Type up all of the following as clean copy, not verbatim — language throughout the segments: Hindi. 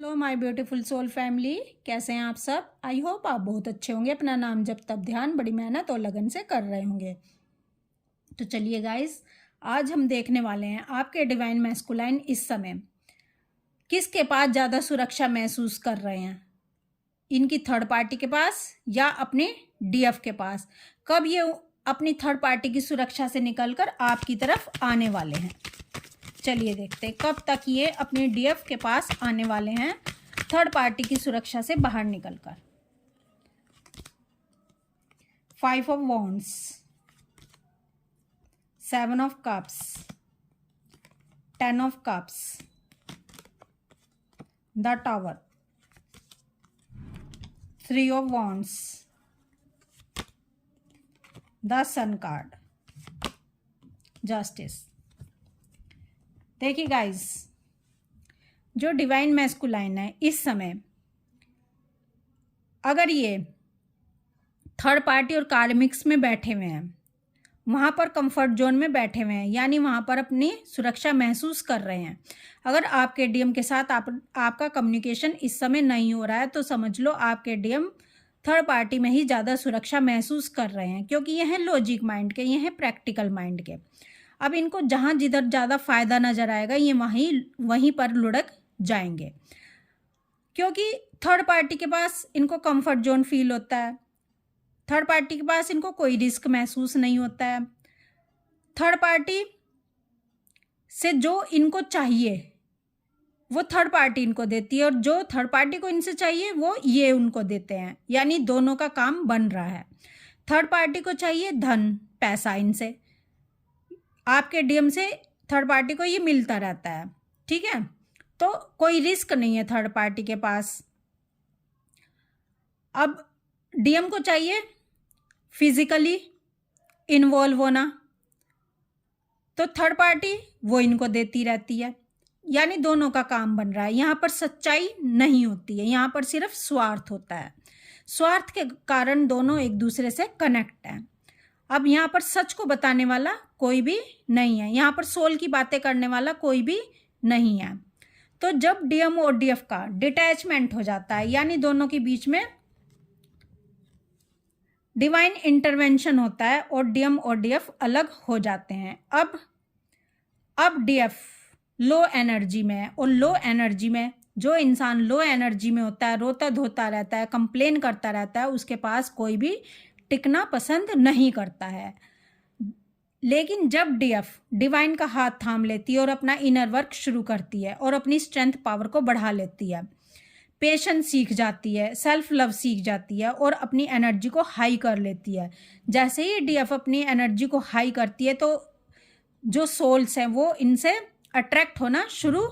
Hello my beautiful soul family, कैसे हैं आप सब। आई होप आप बहुत अच्छे होंगे। अपना नाम जब तब ध्यान बड़ी मेहनत और लगन से कर रहे होंगे। तो चलिए गाइस, आज हम देखने वाले हैं आपके डिवाइन मैस्कुलाइन इस समय किसके पास ज़्यादा सुरक्षा महसूस कर रहे हैं, इनकी थर्ड पार्टी के पास या अपने डीएफ के पास। कब ये अपनी थर्ड पार्टी की सुरक्षा से निकलकर आपकी तरफ आने वाले हैं। चलिए देखते हैं कब तक ये अपने डीएफ के पास आने वाले हैं, थर्ड पार्टी की सुरक्षा से बाहर निकलकर। 5 of wands, 7 of cups, 10 of cups, the tower, 3 of wands, the sun card, justice. देखिए गाइस, जो डिवाइन मैस्कुलाइन है इस समय, अगर ये थर्ड पार्टी और कार्मिक्स में बैठे हुए हैं, वहाँ पर कंफर्ट जोन में बैठे हुए हैं, यानी वहाँ पर अपनी सुरक्षा महसूस कर रहे हैं। अगर आपके डीएम के साथ आपका कम्युनिकेशन इस समय नहीं हो रहा है, तो समझ लो आपके डीएम थर्ड पार्टी में ही ज़्यादा सुरक्षा महसूस कर रहे हैं, क्योंकि ये हैं लॉजिक माइंड के, ये हैं प्रैक्टिकल माइंड के। अब इनको जहाँ जिधर ज़्यादा फ़ायदा नज़र आएगा ये वहीं पर लुढ़क जाएंगे, क्योंकि थर्ड पार्टी के पास इनको कंफर्ट जोन फील होता है। थर्ड पार्टी के पास इनको कोई रिस्क महसूस नहीं होता है। थर्ड पार्टी से जो इनको चाहिए वो थर्ड पार्टी इनको देती है, और जो थर्ड पार्टी को इनसे चाहिए वो ये उनको देते हैं, यानी दोनों का काम बन रहा है। थर्ड पार्टी को चाहिए धन पैसा इनसे, आपके डीएम से थर्ड पार्टी को ये मिलता रहता है, ठीक है। तो कोई रिस्क नहीं है थर्ड पार्टी के पास। अब डीएम को चाहिए फिजिकली इन्वॉल्व होना, तो थर्ड पार्टी वो इनको देती रहती है, यानी दोनों का काम बन रहा है। यहाँ पर सच्चाई नहीं होती है, यहाँ पर सिर्फ स्वार्थ होता है। स्वार्थ के कारण दोनों एक दूसरे से कनेक्ट हैं। अब यहाँ पर सच को बताने वाला कोई भी नहीं है, यहाँ पर सोल की बातें करने वाला कोई भी नहीं है। तो जब डीएम और डीएफ का डिटैचमेंट हो जाता है, यानी दोनों के बीच में डिवाइन इंटरवेंशन होता है और डीएम और डीएफ अलग हो जाते हैं। अब डीएफ लो एनर्जी में है, और लो एनर्जी में जो इंसान लो एनर्जी में होता है, रोता धोता रहता है, कंप्लेन करता रहता है, उसके पास कोई भी टिकना पसंद नहीं करता है। लेकिन जब डीएफ डिवाइन का हाथ थाम लेती है और अपना इनर वर्क शुरू करती है और अपनी स्ट्रेंथ पावर को बढ़ा लेती है, पेशेंस सीख जाती है, सेल्फ लव सीख जाती है और अपनी एनर्जी को हाई कर लेती है। जैसे ही डीएफ अपनी एनर्जी को हाई करती है, तो जो सोल्स हैं वो इनसे अट्रैक्ट होना शुरू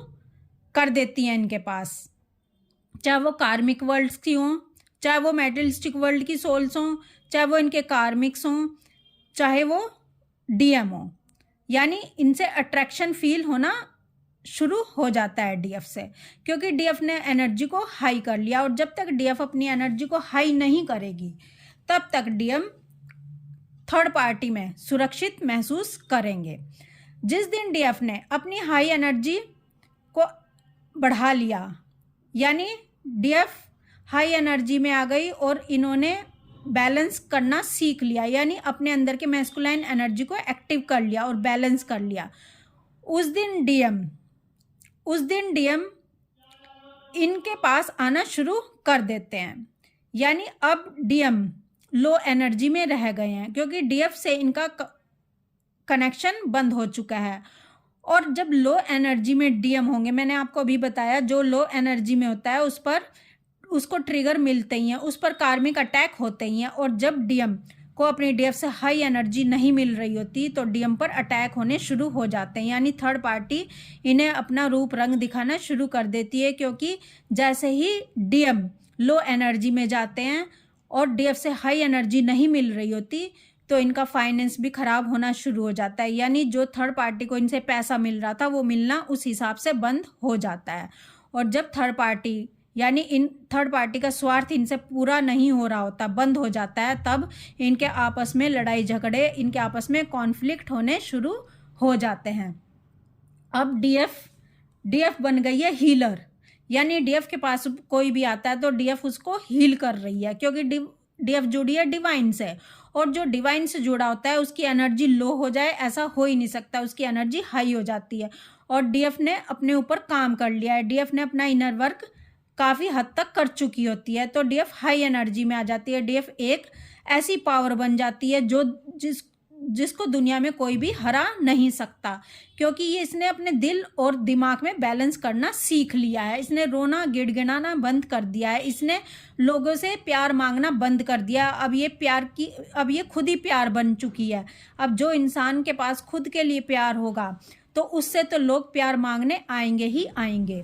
कर देती हैं इनके पास, चाहे वो कार्मिक वर्ल्ड्स की हों, चाहे वो मेटलिस्टिक वर्ल्ड की सोल्स हों, चाहे वो इनके कार्मिक्स हों, चाहे वो डीएम हो, यानी इनसे अट्रैक्शन फील होना शुरू हो जाता है डीएफ से, क्योंकि डीएफ ने एनर्जी को हाई कर लिया। और जब तक डीएफ अपनी एनर्जी को हाई नहीं करेगी, तब तक डीएम थर्ड पार्टी में सुरक्षित महसूस करेंगे। जिस दिन डीएफ ने अपनी हाई एनर्जी को बढ़ा लिया, यानी डीएफ हाई एनर्जी में आ गई और इन्होंने बैलेंस करना सीख लिया, यानी अपने अंदर के मैस्कुलाइन एनर्जी को एक्टिव कर लिया और बैलेंस कर लिया, उस दिन डीएम इनके पास आना शुरू कर देते हैं। यानी अब डीएम लो एनर्जी में रह गए हैं, क्योंकि डीएफ से इनका कनेक्शन बंद हो चुका है। और जब लो एनर्जी में डीएम होंगे, मैंने आपको अभी बताया, जो लो एनर्जी में होता है उसको ट्रिगर मिलते ही हैं, उस पर कार्मिक अटैक होते ही हैं। और जब डीएम को अपनी डीएफ से हाई एनर्जी नहीं मिल रही होती, तो डीएम पर अटैक होने शुरू हो जाते हैं, यानी थर्ड पार्टी इन्हें अपना रूप रंग दिखाना शुरू कर देती है। क्योंकि जैसे ही डीएम लो एनर्जी में जाते हैं और डीएफ से हाई एनर्जी नहीं मिल रही होती, तो इनका फाइनेंस भी खराब होना शुरू हो जाता है, यानी जो थर्ड पार्टी को इनसे पैसा मिल रहा था वो मिलना उस हिसाब से बंद हो जाता है। और जब थर्ड पार्टी यानी इन थर्ड पार्टी का स्वार्थ इनसे पूरा नहीं हो रहा होता, बंद हो जाता है, तब इनके आपस में लड़ाई झगड़े, इनके आपस में कॉन्फ्लिक्ट होने शुरू हो जाते हैं। अब डीएफ बन गई है हीलर, यानी डीएफ के पास कोई भी आता है तो डीएफ उसको हील कर रही है, क्योंकि डीएफ जुड़ी है डिवाइन से, और जो डिवाइन से जुड़ा होता है उसकी एनर्जी लो हो जाए ऐसा हो ही नहीं सकता, उसकी एनर्जी हाई हो जाती है। और डीएफ ने अपने ऊपर काम कर लिया है, डीएफ ने अपना इनर वर्क काफ़ी हद तक कर चुकी होती है, तो डीएफ हाई एनर्जी में आ जाती है। डीएफ एक ऐसी पावर बन जाती है जो जिसको दुनिया में कोई भी हरा नहीं सकता, क्योंकि ये इसने अपने दिल और दिमाग में बैलेंस करना सीख लिया है। इसने रोना गिड़गिड़ाना बंद कर दिया है, इसने लोगों से प्यार मांगना बंद कर दिया। अब ये खुद ही प्यार बन चुकी है। अब जो इंसान के पास खुद के लिए प्यार होगा तो उससे तो लोग प्यार मांगने आएंगे ही आएंगे।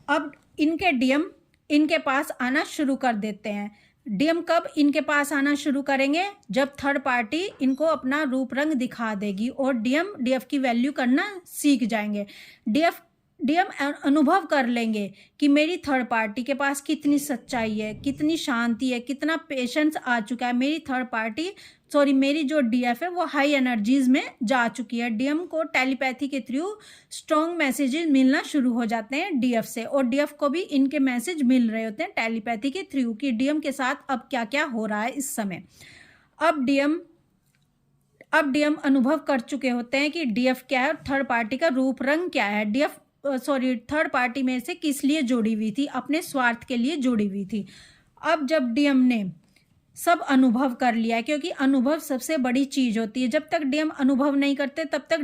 अब इनके डीएम इनके पास आना शुरू कर देते हैं। डीएम कब इनके पास आना शुरू करेंगे? जब थर्ड पार्टी इनको अपना रूप रंग दिखा देगी और डीएम डीएफ की वैल्यू करना सीख जाएंगे। डीएम अनुभव कर लेंगे कि मेरी थर्ड पार्टी के पास कितनी सच्चाई है, कितनी शांति है, कितना पेशेंस आ चुका है। मेरी जो डीएफ है वो हाई एनर्जीज में जा चुकी है। डीएम को टेलीपैथी के थ्रू स्ट्रॉन्ग मैसेजेस मिलना शुरू हो जाते हैं डीएफ से, और डीएफ को भी इनके मैसेज मिल रहे होते हैं टेलीपैथी के थ्रू कि डीएम के साथ अब क्या क्या हो रहा है इस समय। अब डीएम अनुभव कर चुके होते हैं कि डीएफ क्या है, थर्ड पार्टी का रूप रंग क्या है। थर्ड पार्टी में से किस लिए जुड़ी हुई थी? अपने स्वार्थ के लिए जुड़ी हुई थी। अब जब डीएम ने सब अनुभव कर लिया है, क्योंकि अनुभव सबसे बड़ी चीज होती है। जब तक डीएम अनुभव नहीं करते तब तक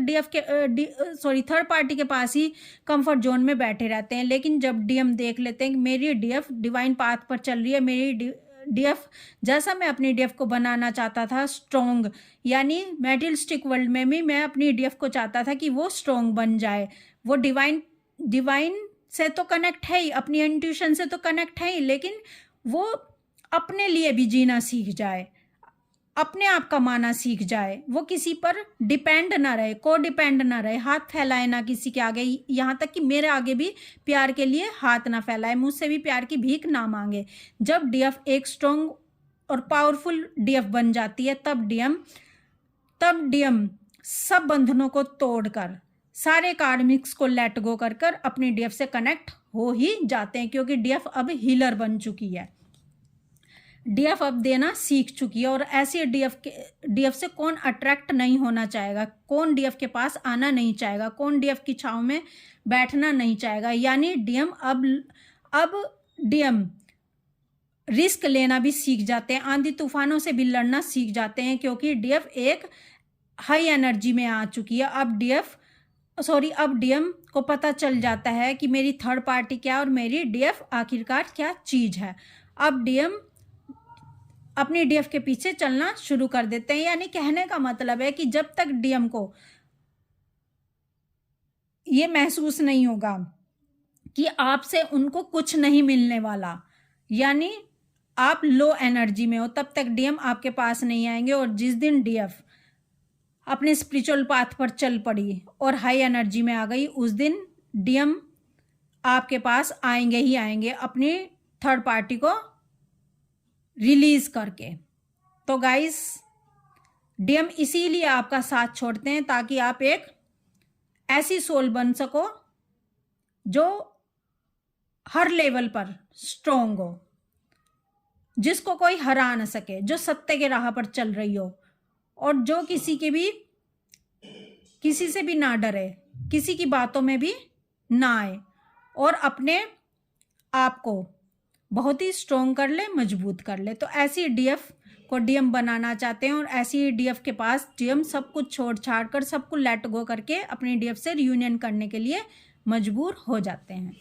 थर्ड पार्टी के पास ही कंफर्ट जोन में बैठे रहते हैं। लेकिन जब डीएम देख लेते हैं कि मेरी डीएफ डिवाइन पाथ पर चल रही है, मेरी डीएफ जैसा मैं अपनी डीएफ को बनाना चाहता था स्ट्रॉन्ग, यानी मेटलिस्टिक वर्ल्ड में भी मैं अपनी डीएफ को चाहता था कि वो स्ट्रॉन्ग बन जाए, वो डिवाइन से तो कनेक्ट है ही, अपनी इंट्यूशन से तो कनेक्ट है ही, लेकिन वो अपने लिए भी जीना सीख जाए, अपने आप कमाना सीख जाए, वो किसी पर डिपेंड ना रहे, को डिपेंड ना रहे, हाथ फैलाए ना किसी के आगे, यहाँ तक कि मेरे आगे भी प्यार के लिए हाथ ना फैलाए, मुझसे भी प्यार की भीख ना मांगे। जब डीएफ एक स्ट्रॉन्ग और पावरफुल डीएफ बन जाती है तब डीएम सब बंधनों को तोड़कर, सारे कार्मिक्स को लेट गो कर अपनी डीएफ से कनेक्ट हो ही जाते हैं, क्योंकि डीएफ अब हीलर बन चुकी है। डीएफ अब देना सीख चुकी है, और ऐसी डीएफ से कौन अट्रैक्ट नहीं होना चाहेगा, कौन डीएफ के पास आना नहीं चाहेगा, कौन डीएफ की छांव में बैठना नहीं चाहेगा। यानी अब डीएम रिस्क लेना भी सीख जाते हैं, आंधी तूफानों से भी लड़ना सीख जाते हैं, क्योंकि डीएफ एक हाई एनर्जी में आ चुकी है। अब डीएम को पता चल जाता है कि मेरी थर्ड पार्टी क्या और मेरी डीएफ आखिरकार क्या चीज है। अब डीएम अपनी डीएफ के पीछे चलना शुरू कर देते हैं। यानी कहने का मतलब है कि जब तक डीएम को ये महसूस नहीं होगा कि आपसे उनको कुछ नहीं मिलने वाला, यानी आप लो एनर्जी में हो, तब तक डीएम आपके पास नहीं आएंगे। और जिस दिन डीएफ अपने स्पिरिचुअल पाथ पर चल पड़ी और हाई एनर्जी में आ गई, उस दिन डीएम आपके पास आएंगे ही आएंगे अपनी थर्ड पार्टी को रिलीज करके। तो गाइस, डीएम इसीलिए आपका साथ छोड़ते हैं ताकि आप एक ऐसी सोल बन सको जो हर लेवल पर स्ट्रॉन्ग हो, जिसको कोई हरा ना सके, जो सत्य के राह पर चल रही हो, और जो किसी से भी ना डरे, किसी की बातों में भी ना आए, और अपने आप को बहुत ही स्ट्रॉन्ग कर ले, मजबूत कर ले। तो ऐसी डीएफ को डीएम बनाना चाहते हैं, और ऐसी डीएफ के पास डीएम सब कुछ छोड़ छाड़ कर, सबको लेट गो करके अपनी डीएफ से रियूनियन करने के लिए मजबूर हो जाते हैं।